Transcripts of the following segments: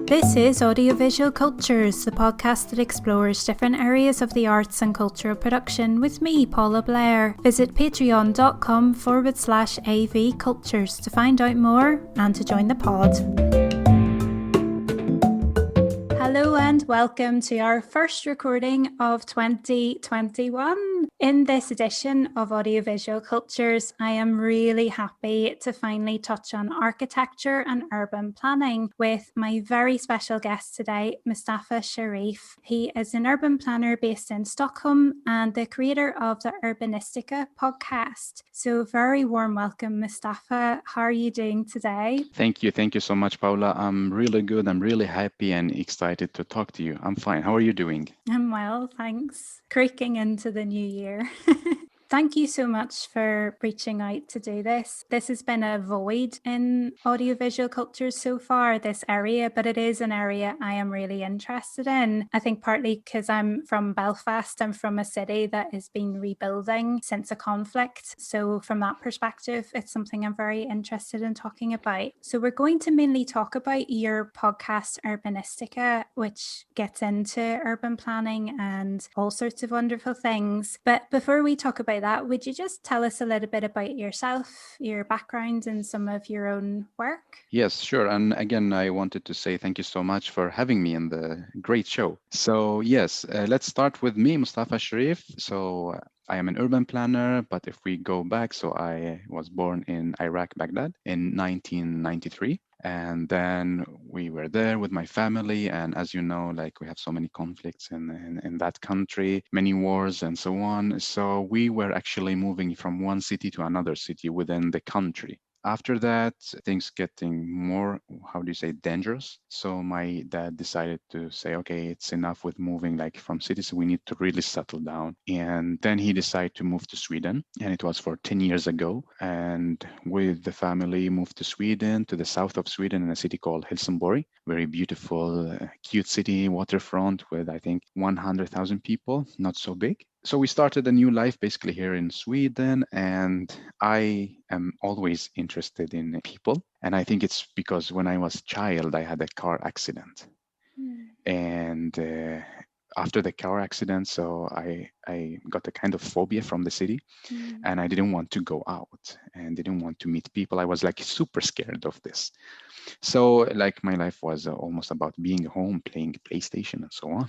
This is Audiovisual Cultures, the podcast that explores different areas of the arts and cultural production with me, Paula Blair. Visit patreon.com/AV Cultures to find out more and to join the pod. Hello and welcome to our first recording of 2021. In this edition of Audiovisual Cultures, I am really happy to finally touch on architecture and urban planning with my very special guest today, Mustafa Sherif. He is an urban planner based in Stockholm and the creator of the Urbanistica Podcast. So very warm welcome, Mustafa. How are you doing today? Thank you so much, Paula. I'm really good. I'm really happy and excited to talk to you. I'm fine. How are you doing? I'm well, thanks. Creaking into the new year. Thank you so much for reaching out to do this. This has been a void in audiovisual cultures so far, this area, but it is an area I am really interested in. I think partly because I'm from Belfast. I'm from a city that has been rebuilding since a conflict. So from that perspective, it's something I'm very interested in talking about. So we're going to mainly talk about your podcast, Urbanistica, which gets into urban planning and all sorts of wonderful things. But before we talk about that, would you just tell us a little bit about yourself, your background, and some of your own work? Yes, sure. And again, I wanted to say thank you so much for having me in the great show. So yes, let's start with me, Mustafa Sherif. So I am an urban planner, but if we go back, so I was born in Iraq, Baghdad in 1993. And then we were there with my family. And as you know, like we have so many conflicts in that country, many wars and so on. So we were actually moving from one city to another city within the country. After that, things getting more, how do you say, dangerous. So my dad decided to say, okay, it's enough with moving like from cities. We need to really settle down. And then he decided to move to Sweden. And it was for 10 years ago. And with the family moved to Sweden, to the south of Sweden in a city called Helsingborg. Very beautiful, cute city, waterfront with, I think, 100,000 people, not so big. So we started a new life basically here in Sweden, and I am always interested in people. And I think it's because when I was a child, I had a car accident. And after the car accident, so I got a kind of phobia from the city, and I didn't want to go out and didn't want to meet people. I was like super scared of this. So like my life was almost about being home, playing PlayStation and so on,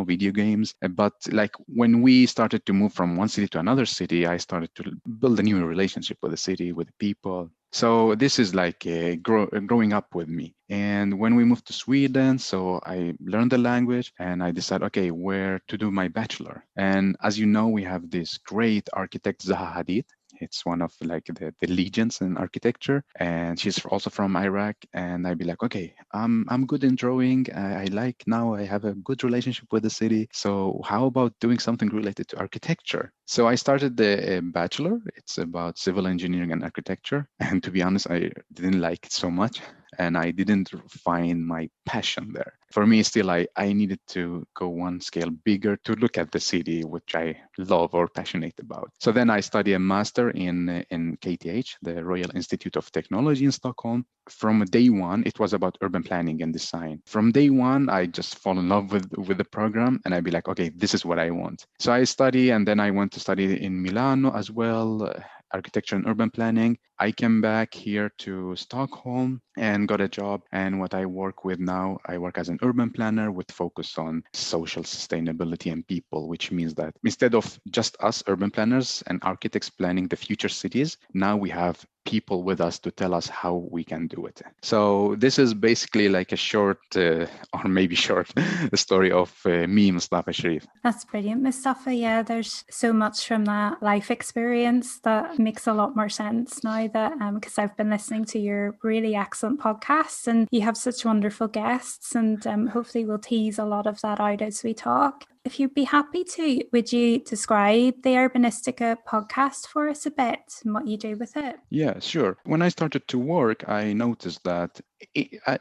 video games. But like when we started to move from one city to another city, I started to build a new relationship with the city, with the people. So this is like growing up with me. And when we moved to Sweden, so I learned the language and I decided, okay, where to do my bachelor. And as you know, we have this great architect, Zaha Hadid. It's one of like the legends in architecture, and she's also from Iraq. And I'd be like, okay, I'm good in drawing. I like now I have a good relationship with the city. So how about doing something related to architecture? So I started the bachelor. It's about civil engineering and architecture. And to be honest, I didn't like it so much. And I didn't find my passion there. For me, still, I needed to go one scale bigger to look at the city, which I love or passionate about. So then I studied a master in KTH, the Royal Institute of Technology in Stockholm. From day one, it was about urban planning and design. From day one, I just fall in love with the program, and I'd be like, okay, this is what I want. So I study, and then I went to study in Milano as well, architecture and urban planning. I came back here to Stockholm and got a job. And what I work with now, I work as an urban planner with focus on social sustainability and people, which means that instead of just us urban planners and architects planning the future cities, now we have people with us to tell us how we can do it. So this is basically like a short or maybe short story of me, Mustafa Sherif. That's brilliant, Mustafa. Yeah, there's so much from that life experience that makes a lot more sense now that because I've been listening to your really excellent podcasts and you have such wonderful guests, and hopefully we'll tease a lot of that out as we talk. If you'd be happy to, would you describe the Urbanistica podcast for us a bit and what you do with it? Yeah, sure. When I started to work, I noticed that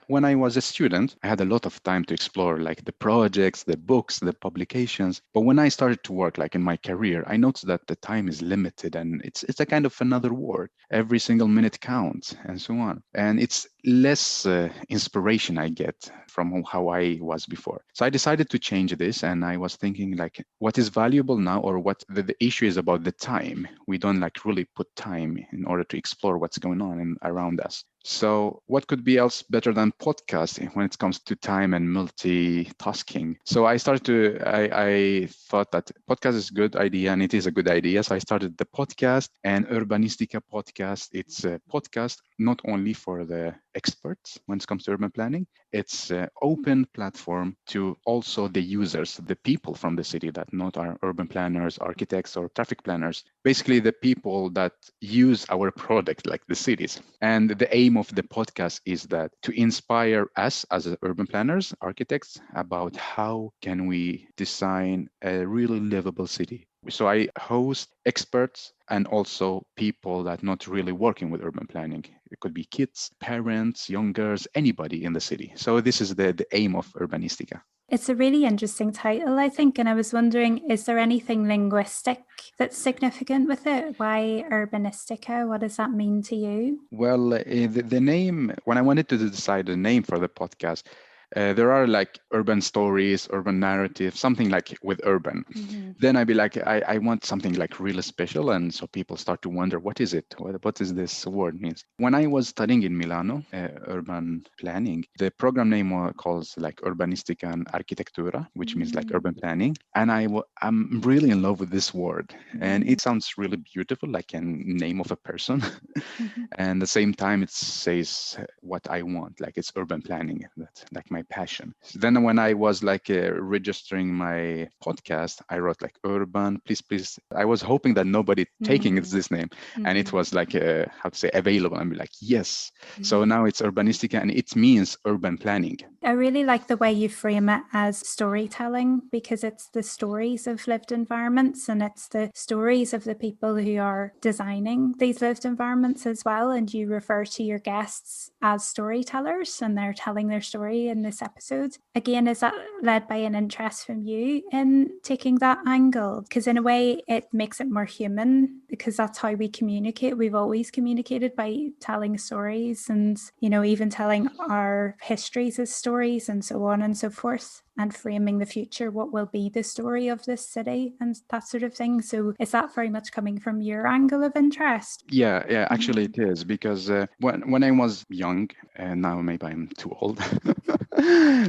when I was a student, I had a lot of time to explore like the projects, the books, the publications. But when I started to work like in my career, I noticed that the time is limited and it's a kind of another world. Every single minute counts and so on. And it's less inspiration I get from how I was before. So I decided to change this, and I was thinking like what is valuable now, or what the issue is about the time. We don't like really put time in order to explore what's going on around us. So, what could be else better than podcasting when it comes to time and multitasking? So, I thought that podcast is a good idea, and it is a good idea. So, I started the podcast and Urbanistica Podcast. It's a podcast not only for the experts when it comes to urban planning, it's an open platform to also the users, the people from the city that not are urban planners, architects, or traffic planners. Basically, the people that use our product, like the cities. And the aim of the podcast is that to inspire us as urban planners, architects, about how can we design a really livable city. So I host experts and also people that not really working with urban planning. It could be kids, parents, young girls, anybody in the city. So this is the aim of Urbanistica. It's a really interesting title, I think. And I was wondering, is there anything linguistic that's significant with it? Why Urbanistica? What does that mean to you? Well, the name, when I wanted to decide a name for the podcast, there are like urban stories, urban narrative, something like with urban. Mm-hmm. Then I'd be like, I want something like really special. And so people start to wonder, what is it? What is this word means? When I was studying in Milano, urban planning, the program name was calls like Urbanistica and Architettura, which means like urban planning. And I'm really in love with this word. And it sounds really beautiful, like a name of a person. Mm-hmm. And at the same time, it says what I want, like it's urban planning. That's like my passion. So then when I was like registering my podcast, I wrote like urban, please. I was hoping that nobody taking it's this name, and it was like how to say available. I'm like yes. So now it's Urbanistica, and it means urban planning. I really like the way you frame it as storytelling, because it's the stories of lived environments and it's the stories of the people who are designing these lived environments as well. And you refer to your guests as storytellers and they're telling their story in this episode. Again, is that led by an interest from you in taking that angle? Because in a way, it makes it more human, because that's how we communicate. We've always communicated by telling stories and, even telling our histories as stories and so on and so forth, and framing the future, what will be the story of this city and that sort of thing. So is that very much coming from your angle of interest? Yeah, actually it is, because when I was young, and now maybe I'm too old,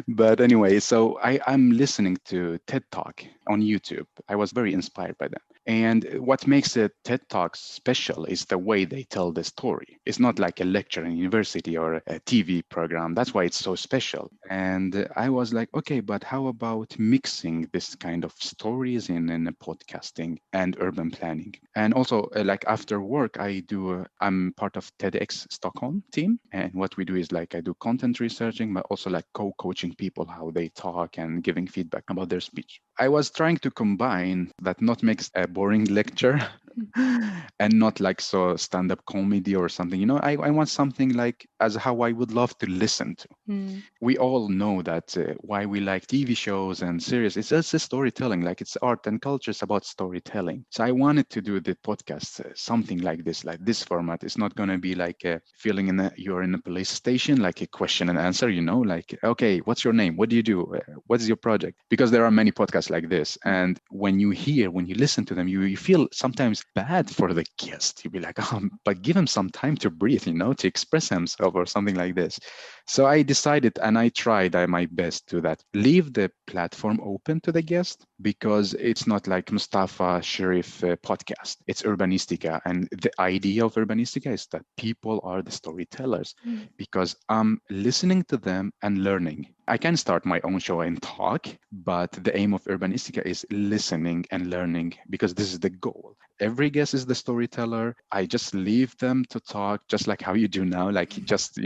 but anyway, so I'm listening to TED Talk on YouTube. I was very inspired by them. And what makes the TED Talks special is the way they tell the story. It's not like a lecture in university or a TV program. That's why it's so special. And I was like, okay, but how about mixing this kind of stories in podcasting and urban planning? And also, like after work, I'm part of TEDx Stockholm team. And what we do is like I do content researching, but also like co-coaching people how they talk and giving feedback about their speech. I was trying to combine that, not make a boring lecture and not like so stand-up comedy or something. I want something like as how I would love to listen to. We all know that why we like TV shows and series. It's just a storytelling, like it's art and culture is about storytelling. So I wanted to do the podcast something like this format. It's not going to be like feeling you're in a police station, like a question and answer, like, okay, what's your name? What do you do? What is your project? Because there are many podcasts like this. And when you listen to them, you feel sometimes bad for the guest. You'll be like, but give him some time to breathe, to express himself or something like this. So I decided, and I tried my best to that, leave the platform open to the guest, because it's not like Mustafa Sherif podcast. It's Urbanistica. And the idea of Urbanistica is that people are the storytellers, because I'm listening to them and learning. I can start my own show and talk, but the aim of Urbanistica is listening and learning, because this is the goal. Every guest is the storyteller. I just leave them to talk, just like how you do now, like just,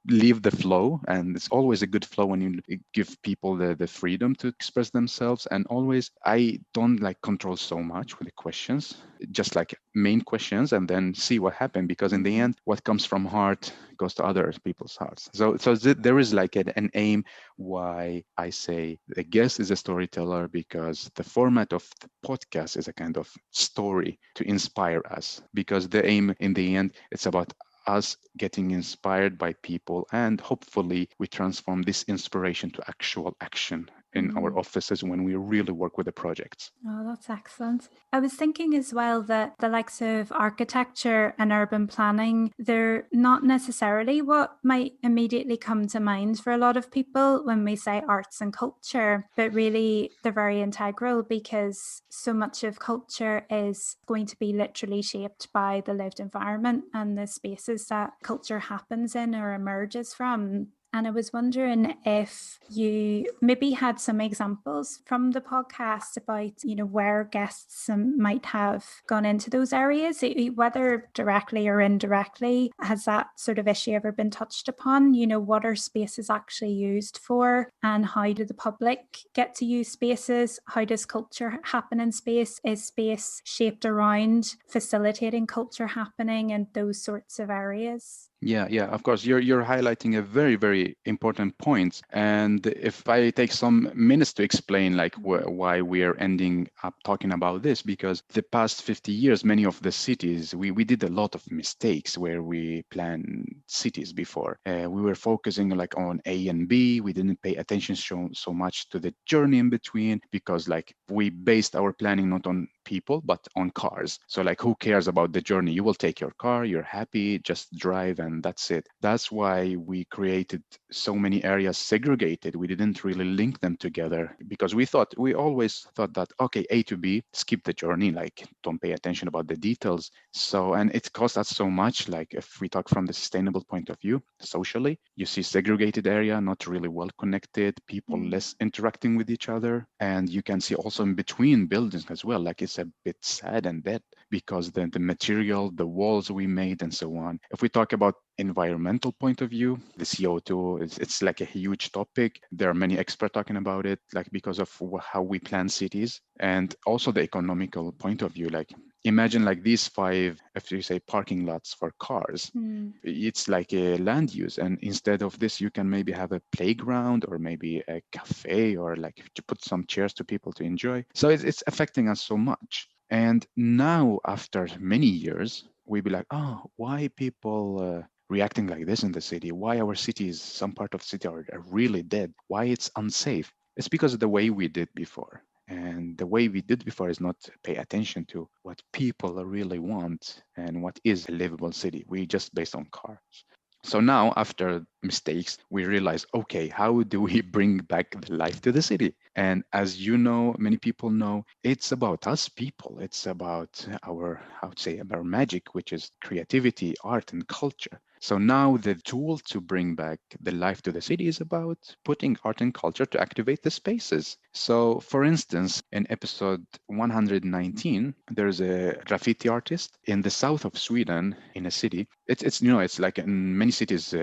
leave the flow, and it's always a good flow when you give people the freedom to express themselves. And always I don't like control so much with the questions, just like main questions, and then see what happened, because in the Mm. end what comes from heart goes to other people's hearts. There is like an aim why I say the guest is a storyteller, because the format of the podcast is a kind of story to inspire us, because the aim in the end, it's about us getting inspired by people, and hopefully we transform this inspiration to actual action in our Mm. offices when we really work with the projects. Oh, that's excellent. I was thinking as well that the likes of architecture and urban planning, they're not necessarily what might immediately come to mind for a lot of people when we say arts and culture, but really they're very integral, because so much of culture is going to be literally shaped by the lived environment and the spaces that culture happens in or emerges from. And I was wondering if you maybe had some examples from the podcast about, where guests might have gone into those areas, whether directly or indirectly. Has that sort of issue ever been touched upon? What are spaces actually used for, and how do the public get to use spaces? How does culture happen in space? Is space shaped around facilitating culture happening in those sorts of areas? Yeah, of course. You're highlighting a very, very important point. And if I take some minutes to explain like why we are ending up talking about this, because the past 50 years, many of the cities, we did a lot of mistakes where we planned cities before. We were focusing like on A and B. We didn't pay attention so much to the journey in between, because like we based our planning not on people but on cars. So like, who cares about the journey? You will take your car, you're happy, just drive, and that's it. That's why we created so many areas segregated. We didn't really link them together, because we always thought that, okay, A to B, skip the journey, like don't pay attention about the details. So, and it costs us so much. Like if we talk from the sustainable point of view, socially, you see segregated area, not really well connected, people less interacting with each other. And you can see also in between buildings as well, like it's a bit sad and dead, because the material, the walls we made and so on. If we talk about environmental point of view, the CO2, it's like a huge topic. There are many experts talking about it, like because of how we plan cities, and also the economical point of view. Like imagine like these five, if you say parking lots for cars, Mm. it's like a land use, and instead of this you can maybe have a playground or maybe a cafe, or like to put some chairs to people to enjoy. So it's affecting us so much. And now after many years we be like, oh, why people reacting like this in the city? Why our cities, some part of the city are really dead? Why it's unsafe? It's because of the way we did before. And the way we did before is not pay attention to what people really want and what is a livable city. We just based on cars. So now, after mistakes, we realize, okay, how do we bring back the life to the city? And as you know, many people know, it's about us people. It's about our, how to say, our magic, which is creativity, art, and culture. So now the tool to bring back the life to the city is about putting art and culture to activate the spaces. So, for instance, in episode 119, there's a graffiti artist in the south of Sweden in a city. It's like in many cities,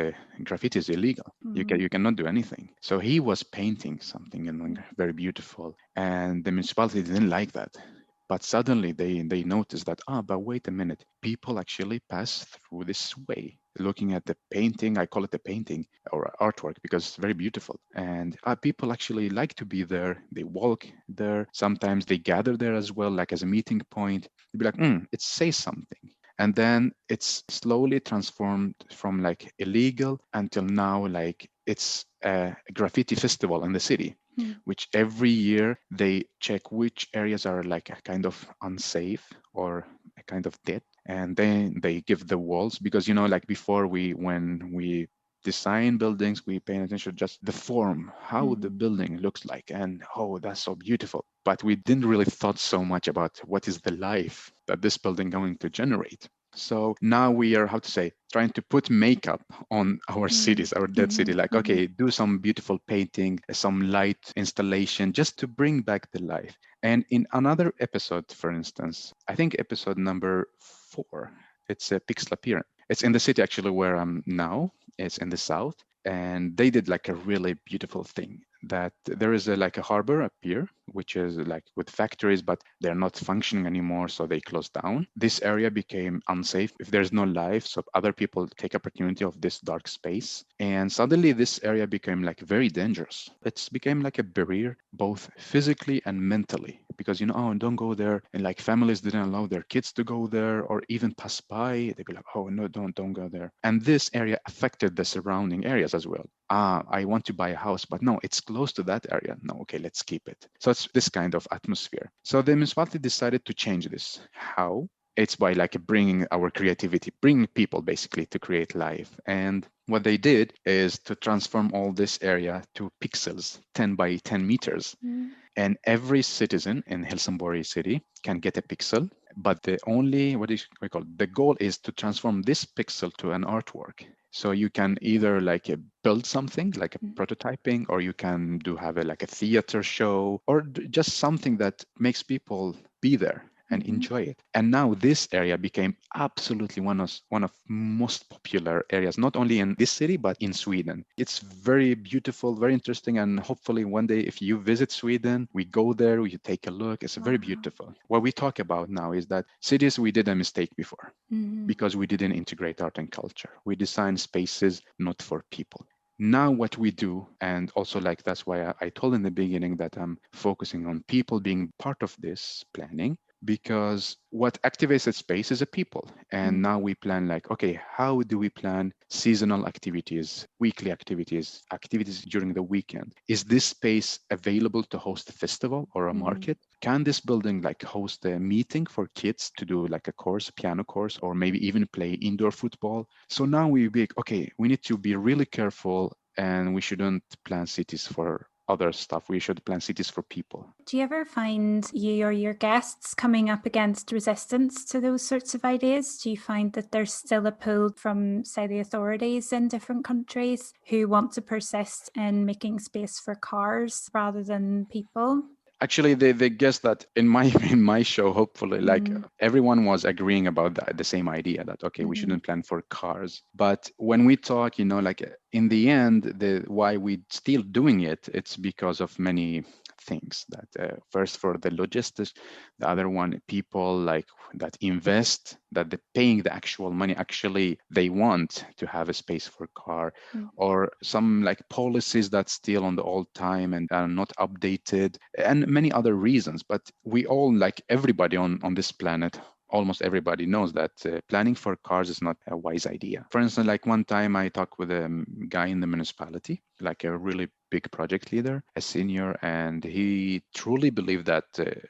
graffiti is illegal. You cannot do anything. So he was painting something and very beautiful, and the municipality didn't like that. But suddenly they noticed that, but wait a minute, people actually pass through this way. Looking at the painting, I call it a painting or artwork because it's very beautiful. And people actually like to be there. They walk there. Sometimes they gather there as well, like as a meeting point. They'd be like, it says something. And then it's slowly transformed from like illegal until now, like it's a graffiti festival in the city, which every year they check which areas are like a kind of unsafe or a kind of dead, and then they give the walls, because like before, when we design buildings, we pay attention just the form, how the building looks like, and oh, that's so beautiful, but we didn't really thought so much about what is the life that this building going to generate. So now we are, how to say, trying to put makeup on our cities, our dead city, like, okay, do some beautiful painting, some light installation, just to bring back the life. And in another episode, for instance, I think episode number 4, it's a pixel appearance. It's in the city actually where I'm now. It's in the south, and they did like a really beautiful thing that there is like a harbor, a pier, which is like with factories, but they're not functioning anymore, so they closed down. This area became unsafe if there's no life, so other people take opportunity of this dark space, and suddenly this area became like very dangerous. It's became like a barrier both physically and mentally, because oh, don't go there, and like families didn't allow their kids to go there or even pass by. They'd be like, oh no, don't go there. And this area affected the surrounding areas as well. I want to buy a house, but no, it's close to that area. No, okay, let's keep it. So it's this kind of atmosphere. So the municipality decided to change this. How? It's by like bringing our creativity, bringing people basically to create life. And what they did is to transform all this area to pixels, 10 by 10 meters. Mm. And every citizen in Helsingborg city can get a pixel. But the only, what is we call it? The goal is to transform this pixel to an artwork. So you can either like build something like a prototyping, or you can do have like a theater show, or just something that makes people be there and enjoy it. And now this area became absolutely one of most popular areas, not only in this city but in Sweden. It's very beautiful, very interesting, and hopefully one day if you visit Sweden, we go there, we take a look. It's very beautiful. What we talk about now is that cities, we did a mistake before because we didn't integrate art and culture. We designed spaces not for people. Now what we do, and also like that's why I told in the beginning that I'm focusing on people being part of this planning, because what activates a space is a people. And now we plan like, okay, how do we plan seasonal activities, weekly activities, activities during the weekend? Is this space available to host a festival or a market? Can this building like host a meeting for kids to do like a course, a piano course, or maybe even play indoor football? So now we be, okay, we need to be really careful, and we shouldn't plan cities for other stuff. We should plan cities for people. Do you ever find you or your guests coming up against resistance to those sorts of ideas? Do you find that there's still a pull from, say, the authorities in different countries who want to persist in making space for cars rather than people? Actually, they guessed that in my in my show, hopefully, like everyone was agreeing about the same idea that okay, we shouldn't plan for cars. But when we talk, like in the end, the why we still doing it, it's because of many things. That first for the logistics, the other one people like that invest, that they're paying the actual money. Actually, they want to have a space for car, or some like policies that still on the old time and are not updated, and many other reasons. But we all, like everybody on this planet, almost everybody knows that planning for cars is not a wise idea. For instance, like one time I talked with a guy in the municipality, like a really big project leader, a senior, and he truly believed that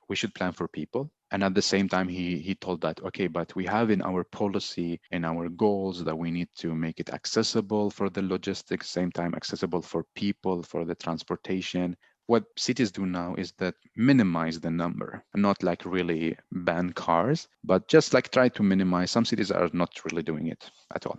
we should plan for people. And at the same time, he told that, okay, but we have in our policy, in our goals, that we need to make it accessible for the logistics, same time accessible for people, for the transportation. What cities do now is that minimize the number, not like really ban cars, but just like try to minimize. Some cities are not really doing it at all,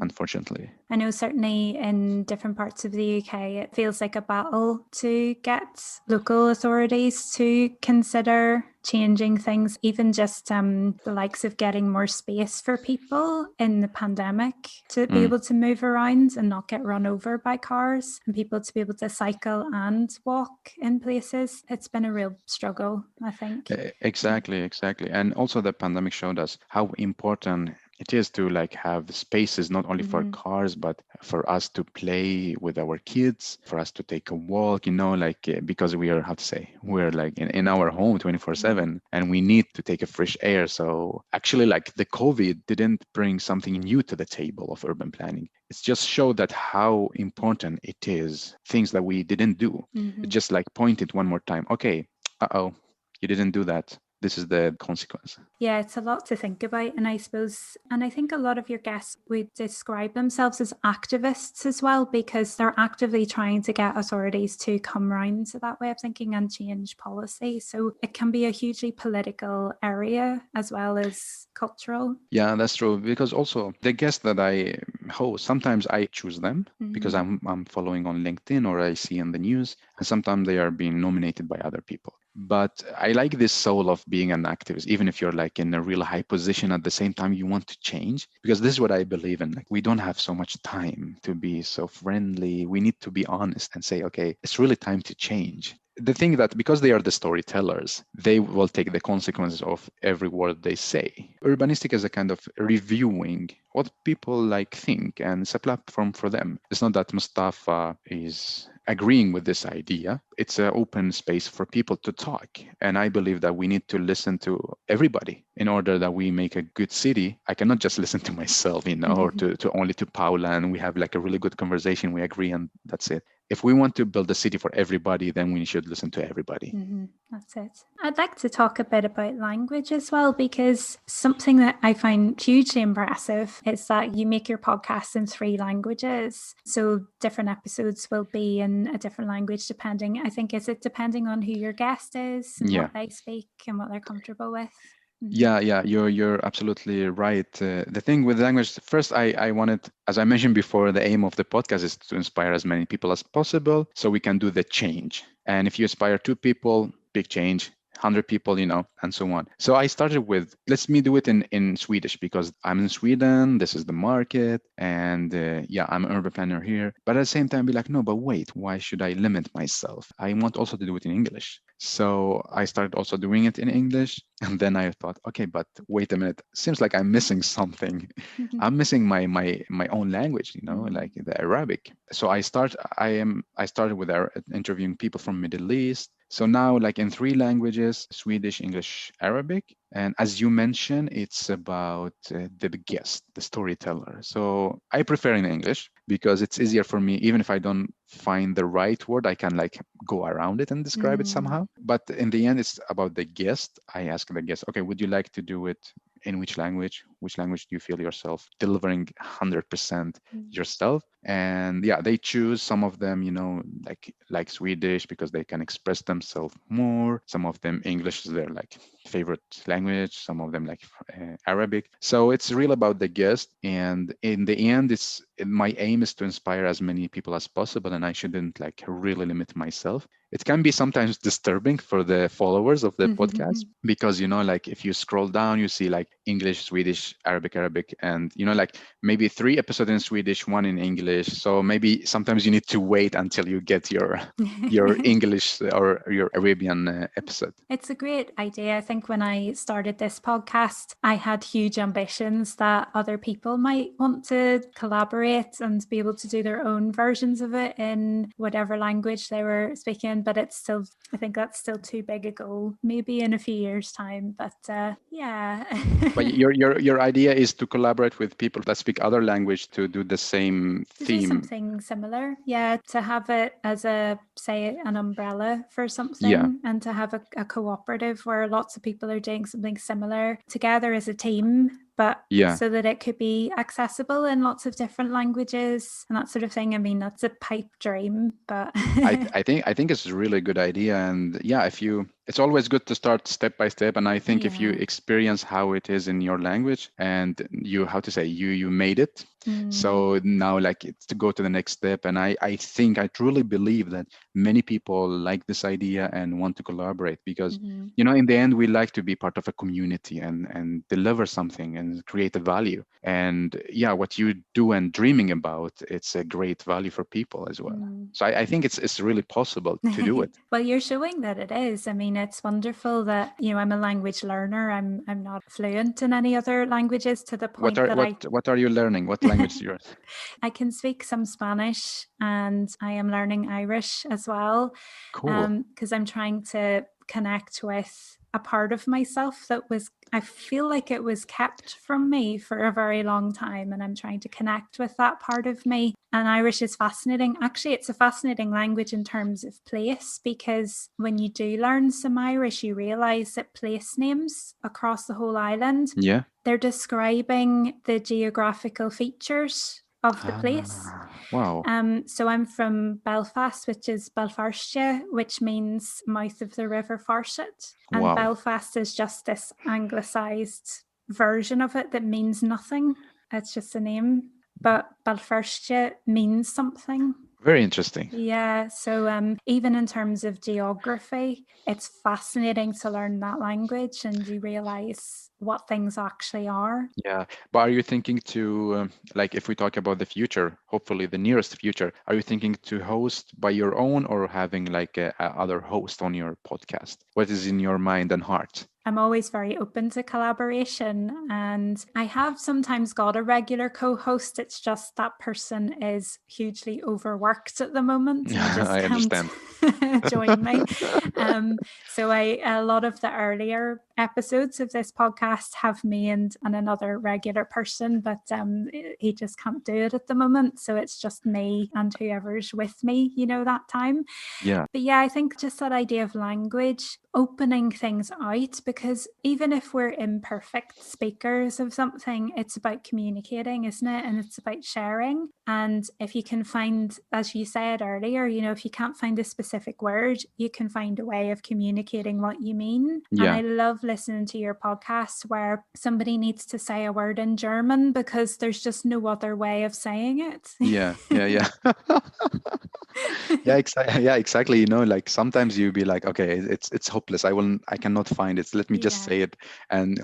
unfortunately. I know certainly in different parts of the UK, it feels like a battle to get local authorities to consider changing things, even just the likes of getting more space for people in the pandemic to be able to move around and not get run over by cars, and people to be able to cycle and walk in places. It's been a real struggle, I think. Exactly. And also the pandemic showed us how important it is to like have spaces not only for cars, but for us to play with our kids, for us to take a walk, like because we are, how to say, we're like in our home 24/7, and we need to take a fresh air. So actually, like the COVID didn't bring something new to the table of urban planning. It's just showed that how important it is, things that we didn't do. It just like pointed one more time, okay, you didn't do that. This is the consequence. Yeah, it's a lot to think about. And I suppose, and I think a lot of your guests would describe themselves as activists as well, because they're actively trying to get authorities to come round to that way of thinking and change policy. So it can be a hugely political area as well as cultural. Yeah, that's true. Because also the guest that I hosts, sometimes I choose them because I'm following on LinkedIn or I see in the news, and sometimes they are being nominated by other people. But I like this soul of being an activist, even if you're like in a real high position. At the same time, you want to change, because this is what I believe in. Like, we don't have so much time to be so friendly. We need to be honest and say, okay, it's really time to change. The thing that because they are the storytellers, they will take the consequences of every word they say. Urbanistic is a kind of reviewing what people like think, and it's a platform for them. It's not that Mustafa is agreeing with this idea. It's an open space for people to talk. And I believe that we need to listen to everybody in order that we make a good city. I cannot just listen to myself, or to only to Paula, and we have like a really good conversation. We agree, and that's it. If we want to build a city for everybody, then we should listen to everybody. That's it. I'd like to talk a bit about language as well, because something that I find hugely impressive is that you make your podcast in 3 languages. So different episodes will be in a different language depending, I think, is it depending on who your guest is and Yeah. what they speak and what they're comfortable with? Yeah, you're absolutely right. The thing with language, first, I wanted, as I mentioned before, the aim of the podcast is to inspire as many people as possible, so we can do the change. And if you inspire 2 people, big change. 100 people, and so on. So I started with, let's me do it in Swedish, because I'm in Sweden, this is the market, and yeah, I'm an urban planner here. But at the same time, be like, no, but wait, why should I limit myself? I want also to do it in English. So I started also doing it in English. And then I thought, okay, but wait a minute, seems like I'm missing something. I'm missing my own language, like the Arabic. So I started with interviewing people from Middle East. So now, like in 3 languages: Swedish, English, Arabic. And as you mentioned, it's about the guest, the storyteller. So I prefer in English because it's easier for me. Even if I don't find the right word, I can like go around it and describe it somehow. But in the end, it's about the guest. I ask the guest, okay, would you like to do it in which language? Which language do you feel yourself delivering 100% yourself? And yeah, they choose. Some of them, like Swedish, because they can express themselves more. Some of them English is their like favorite language. Some of them like Arabic. So it's real about the guest. And in the end, my aim is to inspire as many people as possible, and I shouldn't like really limit myself. It can be sometimes disturbing for the followers of the podcast, because like if you scroll down, you see like English, Swedish, Arabic, and like maybe 3 episodes in Swedish, 1 in English. So maybe sometimes you need to wait until you get your English or your Arabian episode. It's a great idea. I think when I started this podcast, I had huge ambitions that other people might want to collaborate and be able to do their own versions of it in whatever language they were speaking. But I think that's still too big a goal, maybe in a few years' time. But yeah. But your idea is to collaborate with people that speak other language to do the same To do theme. something similar, yeah, to have it as say an umbrella for something, and to have a cooperative where lots of people are doing something similar together as a team, but so that it could be accessible in lots of different languages and that sort of thing. I mean, that's a pipe dream, but I think it's a really good idea. And yeah, it's always good to start step by step. And I think if you experience how it is in your language, and you made it. So now like it's to go to the next step. And I think I truly believe that many people like this idea and want to collaborate, because in the end, we like to be part of a community and deliver something and create a value. And yeah, what you do and dreaming about, it's a great value for people as well. So I think it's really possible to do it. Well, you're showing that it is. I mean, it's wonderful that I'm a language learner. I'm not fluent in any other languages to the point What are you learning? What language is yours? I can speak some Spanish, and I am learning Irish as well. Cool. Because I'm trying to connect with a part of myself that I feel like it was kept from me for a very long time, and I'm trying to connect with that part of me. And Irish is fascinating. Actually, it's a fascinating language in terms of place, because when you do learn some Irish, you realize that place names across the whole island, they're describing the geographical features of the place. Wow. So I'm from Belfast, which is Belfarstia, which means mouth of the River Farset. And Wow. Belfast is just this anglicised version of it that means nothing. It's just a name. but Balfirste means something. Very interesting. Yeah, so even in terms of geography, it's fascinating to learn that language and you realize what things actually are. Yeah, but are you thinking to, like, if we talk about the future, hopefully the nearest future, are you thinking to host by your own or having like a other host on your podcast? What is in your mind and heart? I'm always very open to collaboration, and I have sometimes got a regular co-host. It's just that person is hugely overworked at the moment and Yeah, just I can't understand. join me. So a lot of the earlier episodes of this podcast have me and another regular person, but he just can't do it at the moment. So it's just me and whoever's with me, that time. Yeah, But yeah, I think just that idea of language, opening things out, because even if we're imperfect speakers of something, it's about communicating, isn't it? And it's about sharing. And if you can find, as you said earlier, if you can't find a specific word, you can find a way of communicating what you mean. And yeah, I love listening to your podcast where somebody needs to say a word in German because there's just no other way of saying it. yeah, yeah, yeah. Yeah, exactly. Yeah, exactly. Like sometimes you be like, okay, it's hopeless. I cannot find it. So let me just Yeah. say it, and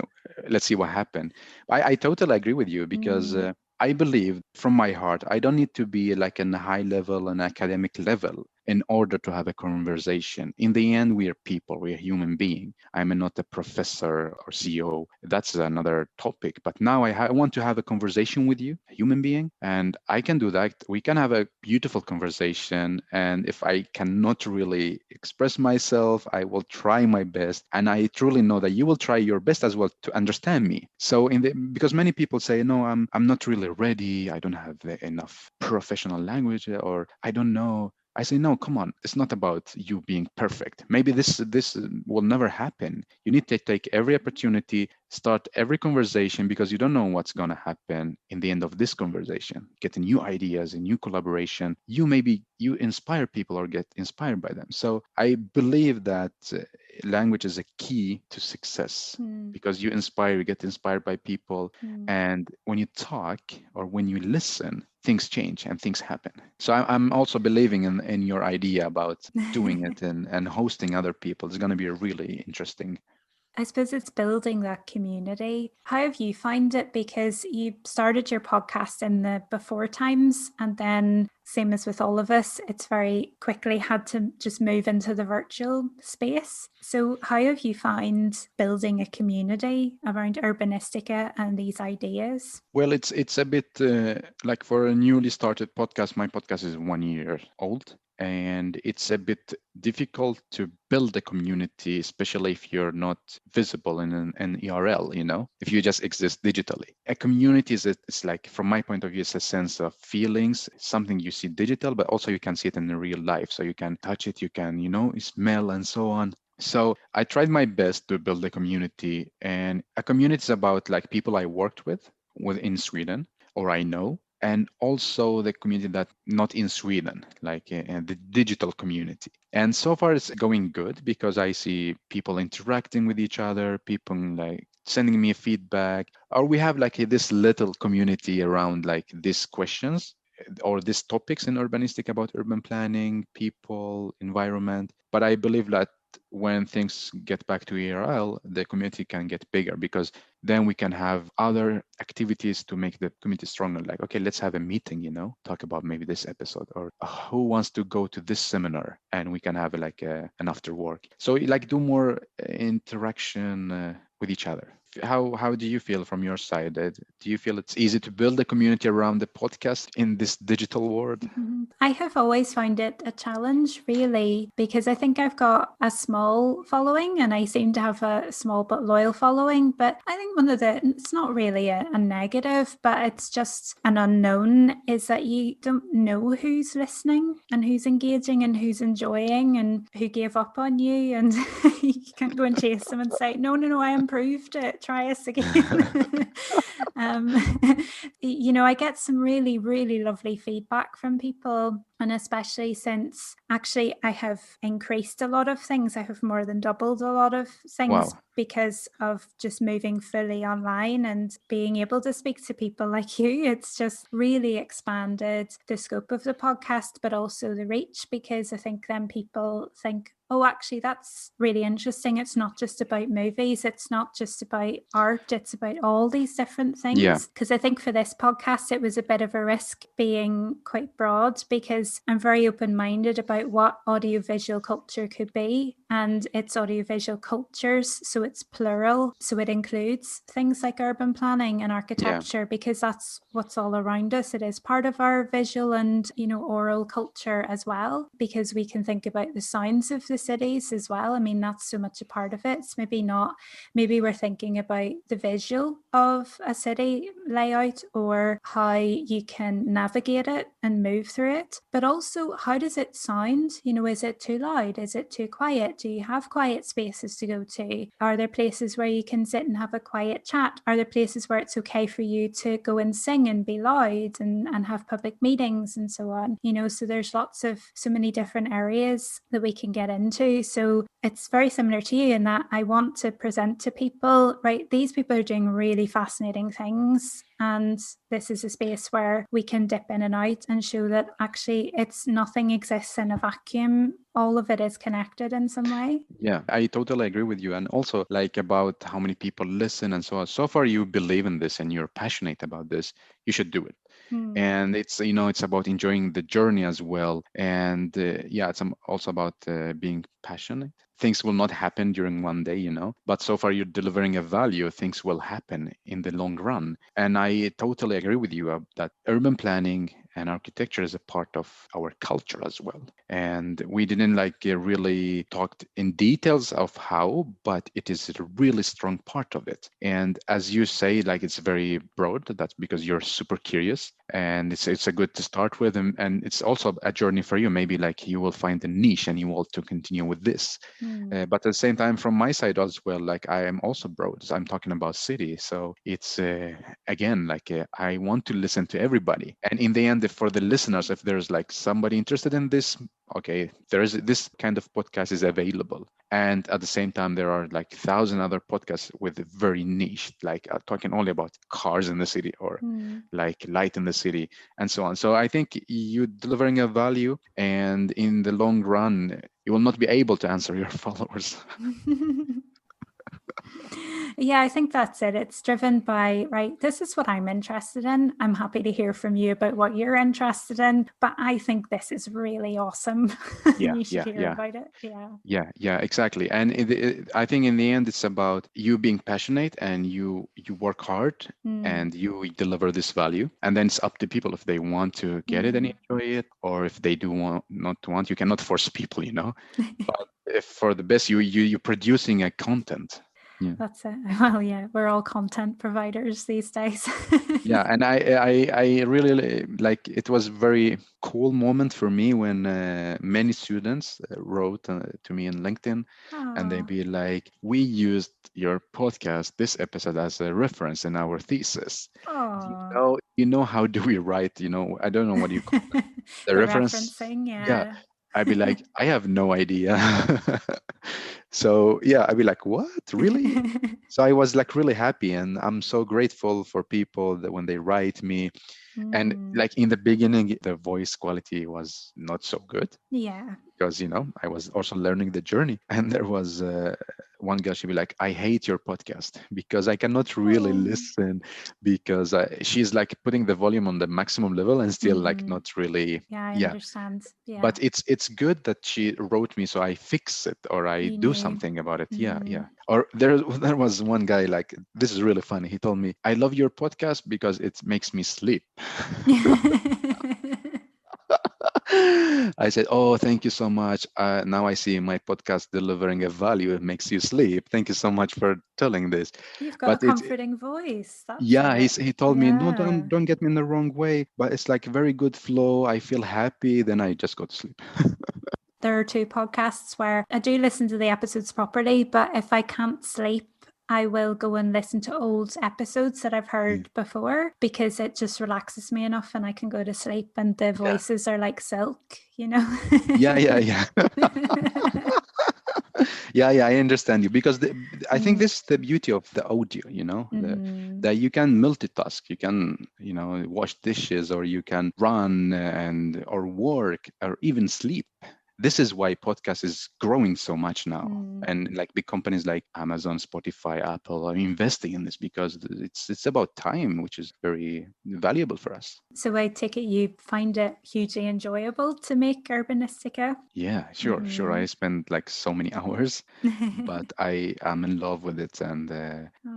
let's see what happened. I totally agree with you because Mm, I believe from my heart, I don't need to be like in a high level, an academic level in order to have a conversation. In the end, we are people, we are human being. I'm not a professor or CEO. That's another topic. But now I want to have a conversation with you, a human being, and I can do that. We can have a beautiful conversation. And if I cannot really express myself, I will try my best. And I truly know that you will try your best as well to understand me. So because many people say, no, I'm not really ready. I don't have enough professional language, or I don't know. I say, no, come on. It's not about you being perfect. Maybe this will never happen. You need to take every opportunity, start every conversation, because you don't know what's going to happen in the end of this conversation. Get new ideas, a new collaboration. You inspire people or get inspired by them. So I believe that language is a key to success, mm, because you get inspired by people, mm. and when you talk or when you listen, things change and things happen. So I'm also believing in your idea about doing it and hosting other people. It's going to be really interesting. I suppose it's building that community. How have you found it? Because you started your podcast in the before times, and then, same as with all of us, it's very quickly had to just move into the virtual space. So, how have you found building a community around Urbanistica and these ideas? Well, it's a bit like for a newly started podcast. My podcast is 1 year old, and it's a bit difficult to build a community, especially if you're not visible in an ERL. If you just exist digitally. A community it's like, from my point of view, it's a sense of feelings, something you see digital, but also you can see it in the real life. So you can touch it, you can smell and so on. So I tried my best to build a community, and a community is about like people I worked with within Sweden or I know, and also the community that not in Sweden, like the digital community. And so far it's going good because I see people interacting with each other, people like sending me feedback, or we have like this little community around like these questions or these topics in urbanistic about urban planning, people, environment. But I believe that when things get back to ERL, the community can get bigger, because then we can have other activities to make the community stronger. Like, okay, let's have a meeting, talk about maybe this episode, or who wants to go to this seminar, and we can have like an after work. So like do more interaction with each other. How do you feel from your side? Do you feel it's easy to build a community around the podcast in this digital world? I have always found it a challenge, really, because I think I've got a small following and I seem to have a small but loyal following. But I think it's not really a negative, but it's just an unknown, is that you don't know who's listening and who's engaging and who's enjoying and who gave up on you. And you can't go and chase them and say, no, I improved it, try us again. um, I get some really, really lovely feedback from people. And especially since actually I have increased a lot of things, I have more than doubled a lot of things Wow. because of just moving fully online and being able to speak to people like you. It's just really expanded the scope of the podcast, but also the reach, because I think then people think, oh, actually, that's really interesting. It's not just about movies. It's not just about art. It's about all these different Yeah. things. Because I think for this podcast, it was a bit of a risk being quite broad, because I'm very open-minded about what audiovisual culture could be. And it's audiovisual cultures, so it's plural. So it includes things like urban planning and architecture, because that's what's all around us. It is part of our visual and, oral culture as well, because we can think about the sounds of the cities as well. I mean, that's so much a part of it. It's maybe we're thinking about the visual of a city layout or how you can navigate it and move through it, but also how does it sound? Is it too loud? Is it too quiet? Do you have quiet spaces to go to? Are there places where you can sit and have a quiet chat? Are there places where it's okay for you to go and sing and be loud and have public meetings and so on? So there's so many different areas that we can get into. So it's very similar to you in that I want to present to people, right, these people are doing really fascinating things. And this is a space where we can dip in and out and show that actually nothing exists in a vacuum. All of it is connected in some way. Yeah, I totally agree with you. And also, like, about how many people listen and so on. So far, you believe in this and you're passionate about this. You should do it. And it's about enjoying the journey as well. And yeah, it's also about being passionate. Things will not happen during one day, but so far you're delivering a value. Things will happen in the long run. And I totally agree with you that urban planning and architecture is a part of our culture as well. And we didn't really talked in details of how, but it is a really strong part of it. And as you say, like, it's very broad. That's because you're super curious, and it's a good to start with, and it's also a journey for you. Maybe like you will find a niche and you want to continue with this. But at the same time, from my side as well, like, I am also broad. So I'm talking about city, so it's again, like, I want to listen to everybody. And in the end, if for the listeners, if there's like somebody interested in this, okay, there is this kind of podcast is available. And at the same time, there are like 1,000 other podcasts with very niche, like talking only about cars in the city or like light in the city and so on. So I think you delivering a value, and in the long run, you will not be able to answer your followers. Yeah, I think that's it. It's driven by, right, this is what I'm interested in. I'm happy to hear from you about what you're interested in, but I think this is really awesome. Yeah, You should yeah, hear yeah. about it. Yeah. Yeah, exactly. And I think in the end, it's about you being passionate, and you work hard, and you deliver this value. And then it's up to people if they want to get it and enjoy it, or if they do want not to want. You cannot force people, But if for the best, you're producing a content. Yeah. That's it. Well, yeah, we're all content providers these days. Yeah, and I really like, it was very cool moment for me when many students wrote to me in LinkedIn, and they Oh. be like, we used your podcast, this episode, as a reference in our thesis. Oh. How do we write, I don't know what you call it, the The reference. referencing, Yeah, yeah. I'd be like, I have no idea. So yeah, I'd be like, what, really? So I was like really happy, and I'm so grateful for people that when they write me. And like in the beginning, the voice quality was not so good, Yeah. because I was also learning the journey. And there was one girl, she'd be like, I hate your podcast because I cannot really Oh. listen, because she's like putting the volume on the maximum level and still like not really. Yeah, I Yeah, understand. Yeah. but it's good that she wrote me, so I fix it or I You do knew. something about it. Yeah, yeah. Or there was one guy, like, this is really funny. He told me, I love your podcast because it makes me sleep. I said, oh, thank you so much. Now I see my podcast delivering a value. It makes you sleep. Thank you so much for telling this. You've got a But it's, comforting voice. That's yeah, it. he told me, no, Yeah. don't get me in the wrong way, but it's like a very good flow. I feel happy, then I just go to sleep. There are two podcasts where I do listen to the episodes properly, but if I can't sleep, I will go and listen to old episodes that I've Yeah. heard before because it just relaxes me enough and I can go to sleep and the Yeah. voices are like silk, you know? Yeah, yeah, yeah. Yeah, yeah, I understand you because I think Mm, this is the beauty of the audio, mhm, that you can multitask. You can, wash dishes, or you can run and or work or even sleep. This is why podcast is growing so much now. mm. And like big companies like Amazon, Spotify, Apple are investing in this because it's about time, which is very valuable for us. So I take it you find it hugely enjoyable to make Urbanistica? Yeah, sure, sure. I Mm. spend like so many hours, but I am in love with it. And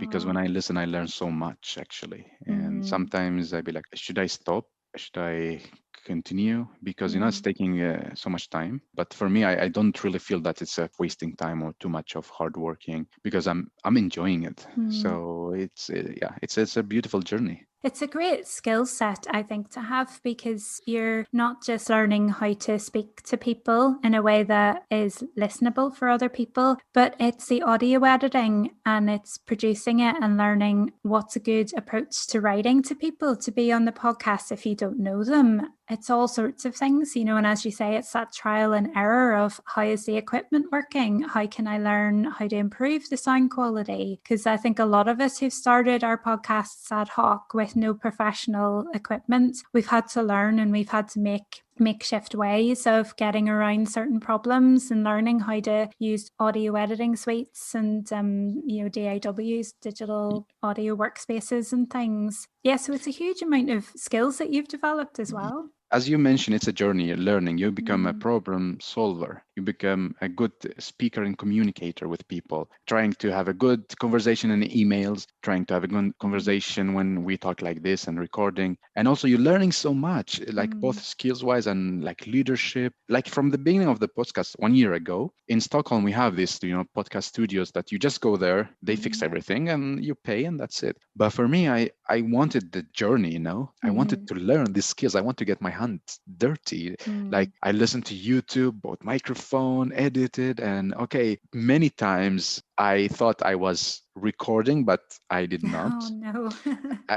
because when Oh. I listen, I learn so much actually. And Mm-hmm. sometimes I be like, should I stop? Should I continue? Because it's Mm. taking so much time. But for me, I don't really feel that it's wasting time or too much of hard working because I'm enjoying it. Mm. So it's a beautiful journey. It's a great skill set, I think, to have because you're not just learning how to speak to people in a way that is listenable for other people, but it's the audio editing and it's producing it and learning what's a good approach to writing to people to be on the podcast if you don't know them. It's all sorts of things, and as you say, it's that trial and error of how is the equipment working? How can I learn how to improve the sound quality? Because I think a lot of us who've started our podcasts ad hoc with no professional equipment, we've had to learn and we've had to make makeshift ways of getting around certain problems and learning how to use audio editing suites and DAWs, digital audio workspaces and things. Yeah, so it's a huge amount of skills that you've developed as well. As you mentioned, it's a journey, you're learning. You become a Mm. problem solver. You become a good speaker and communicator with people, trying to have a good conversation in emails, trying to have a good Mm. conversation when we talk like this and recording. And also, you're learning so much, like both Mm. skills wise and like leadership. Like from the beginning of the podcast 1 year ago in Stockholm, we have this, podcast studios that you just go there, they fix Mm. everything and you pay, and that's it. But for me, I wanted the journey. I wanted Mm. to learn these skills. I want to get my hands dirty. Like Mm. I listened to YouTube, bought microphone, edited, and okay, many times I thought I was recording, but I did not. Oh no.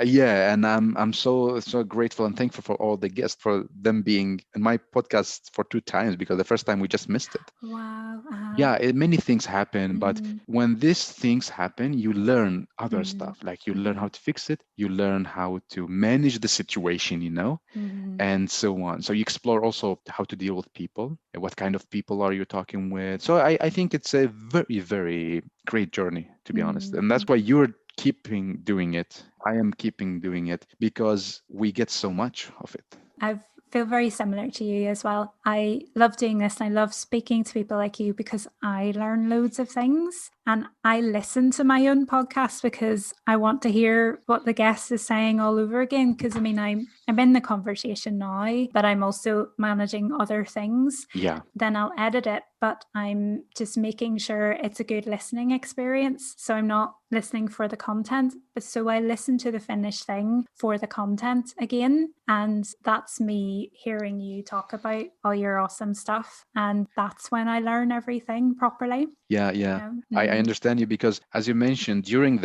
Yeah, and I'm so grateful and thankful for all the guests for them being in my podcast for 2 times because the first time we just missed it. Wow. Yeah, many things happen, but Mm. when these things happen, you learn other Mm. stuff. Like you learn Mm. how to fix it, you learn how to manage the situation, Mm. and so on. So you explore also how to deal with people. What kind of people are you talking with? So I think it's a very, very great journey, to be honest. Mm. And that's why Mm. you're keeping doing it. I am keeping doing it because we get so much of it. I feel very similar to you as well. I love doing this and I love speaking to people like you because I learn loads of things and I listen to my own podcast because I want to hear what the guest is saying all over again. Because I mean, I'm in the conversation now, but I'm also managing other things. Yeah. Then I'll edit it, but I'm just making sure it's a good listening experience. So I'm not listening for the content, but so I listen to the finished thing for the content again. And that's me hearing you talk about all your awesome stuff. And that's when I learn everything properly. Yeah, You yeah. know? I understand you because, as you mentioned, during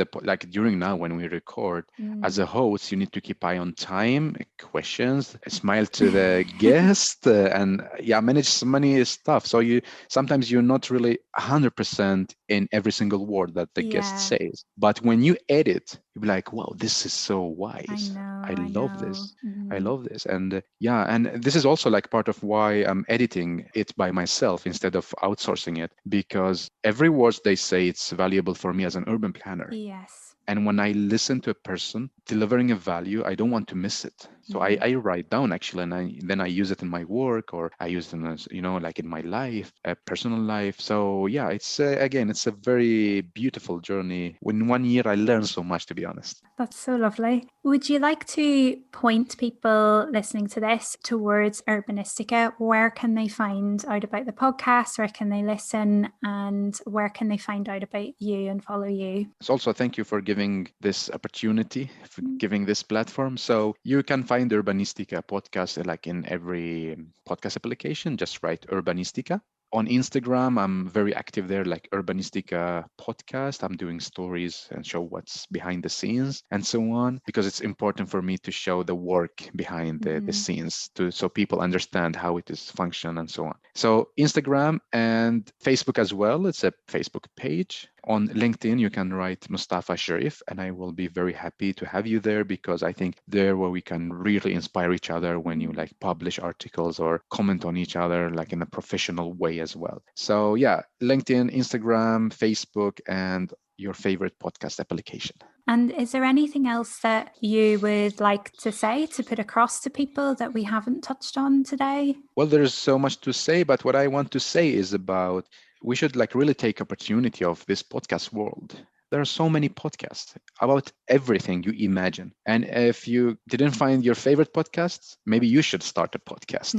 now when we record, as Mm. a host, you need to keep eye on time, questions, smile to the guest, and yeah, manage so many stuff. So you sometimes you're not really 100% in every single word that the guest Yeah, says. But when you edit, you'll be like, wow, this is so I wise. know, I I love know. this. I Mm. love this. And yeah, and this is also like part of why I'm editing it by myself instead of outsourcing it, because every word they say it's valuable for me as an urban planner. Yes. And when I listen to a person delivering a value, I don't want to miss it. So Mm. I write down actually, and then I use it in my work, or I use it as, like in my life, personal life. So yeah, it's again, it's a very beautiful journey. In 1 year, I learned so much, to be honest. That's so lovely. Would you like to point people listening to this towards Urbanistica? Where can they find out about the podcast? Where can they listen? And where can they find out about you and follow you? So also, thank you for giving this opportunity, for giving this platform. So you can find Urbanistica podcast like in every podcast application. Just write Urbanistica. On Instagram, I'm very active there, like Urbanistica Podcast. I'm doing stories and show what's behind the scenes and so on, because it's important for me to show the work behind the scenes so people understand how it is function and so on. So Instagram and Facebook as well. It's a Facebook page. On LinkedIn, you can write Mustafa Sherif, and I will be very happy to have you there, because I think there where we can really inspire each other when you like publish articles or comment on each other like in a professional way as well. So yeah, LinkedIn, Instagram, Facebook, and your favorite podcast application. And is there anything else that you would like to say to put across to people that we haven't touched on today? Well, there's so much to say, but what I want to say is about we should like really take opportunity of this podcast world. There are so many podcasts about everything you imagine. And if you didn't find your favorite podcasts, maybe you should start a podcast.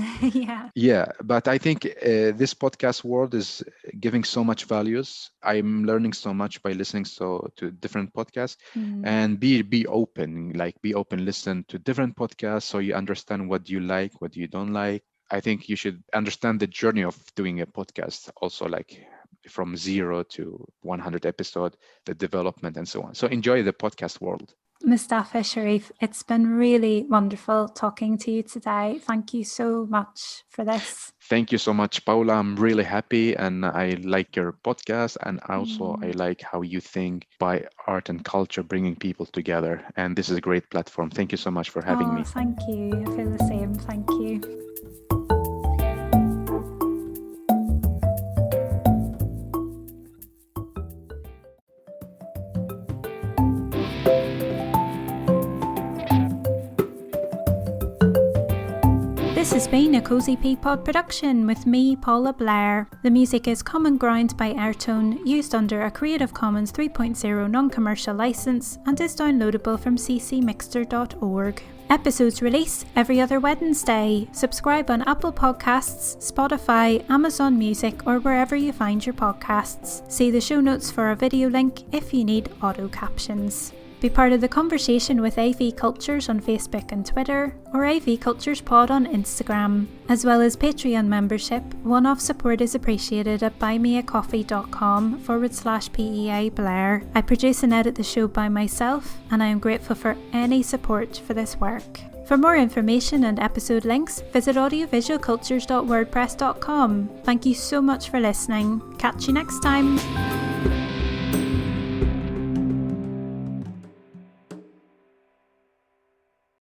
Yeah, but I think this podcast world is giving so much values. I'm learning so much by listening to different podcasts, and be open, listen to different podcasts so you understand what you like, what you don't like. I think you should understand the journey of doing a podcast also, like from 0 to 100 episode, the development and so on. So enjoy the podcast world. Mustafa Sherif, it's been really wonderful talking to you today. Thank you so much for this. Thank you so much, Paula. I'm really happy, and I like your podcast, and also I like how you think by art and culture bringing people together, and this is a great platform. Thank you so much for having me. Thank you. I feel the same. Thank you. This has been a Cozy Pea Pod production with me, Paula Blair. The music is Common Ground by Airtone, used under a Creative Commons 3.0 non-commercial license, and is downloadable from ccmixter.org. Episodes release every other Wednesday. Subscribe on Apple Podcasts, Spotify, Amazon Music, or wherever you find your podcasts. See the show notes for a video link if you need auto captions. Be part of the conversation with AV Cultures on Facebook and Twitter, or AV Cultures Pod on Instagram. As well as Patreon membership, one-off support is appreciated at buymeacoffee.com/PEA Blair. I produce and edit the show by myself, and I am grateful for any support for this work. For more information and episode links, visit audiovisualcultures.wordpress.com. Thank you so much for listening. Catch you next time.